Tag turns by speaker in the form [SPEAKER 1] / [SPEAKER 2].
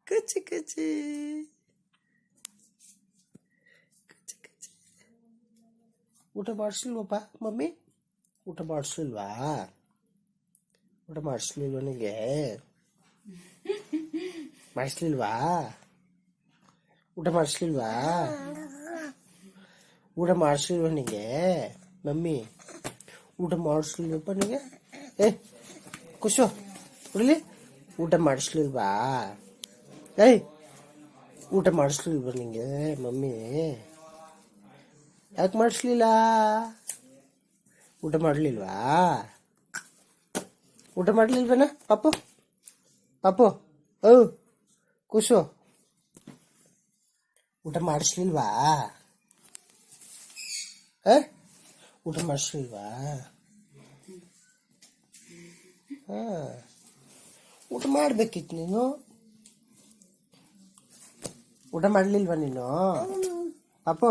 [SPEAKER 1] ಕಚ್ಚಿ ಕಚ್ಚಿ ಊಟ ಮಾಡಿಸ್ಲಿಲ್ವಪ್ಪ ಮಮ್ಮಿ? ಊಟ ಮಾಡಿಸ್ಲಿಲ್ವಾ? ಊಟ ಮಾಡಿಸ್ಲಿಲ್ವ ನಿನಗೆ? ಮಾಡಿಸ್ಲಿಲ್ವಾ? ಊಟ ಮಾಡಿಸ್ಲಿಲ್ವಾ? ಊಟ ಮಾಡಿಸ್ಲಿಲ್ವ ನಿನಗೆ ಮಮ್ಮಿ? ಊಟ ಮಾಡಿಸ್ಲಿಲ್ವಪ್ಪ ನಿನಗೆ? ಏ ಖುಷು ಬಿಡಲಿ. ಊಟ ಮಾಡಿಸ್ಲಿಲ್ವಾ? ಏಯ್ ಊಟ ಮಾಡಿಸ್ಲಿಲ್ವ ನಿಂಗೆ ಮಮ್ಮಿ? ಯಾಕೆ ಮಾಡಿಸ್ಲಿಲ್ಲ? ಊಟ ಮಾಡಲಿಲ್ವಾ? ಊಟ ಮಾಡಲಿಲ್ವೇನ ಪಾಪು? ಪಾಪು ಓ ಖುಷು ಊಟ ಮಾಡಿಸ್ಲಿಲ್ವಾ? ಊಟ ಮಾಡಿಸ್ಲಿಲ್ವಾ? ಊಟ ಮಾಡ್ಬೇಕಿತ್ತು ನೀನು. ಊಟ ಮಾಡಲಿಲ್ವಾ ನೀನು ಪಾಪು?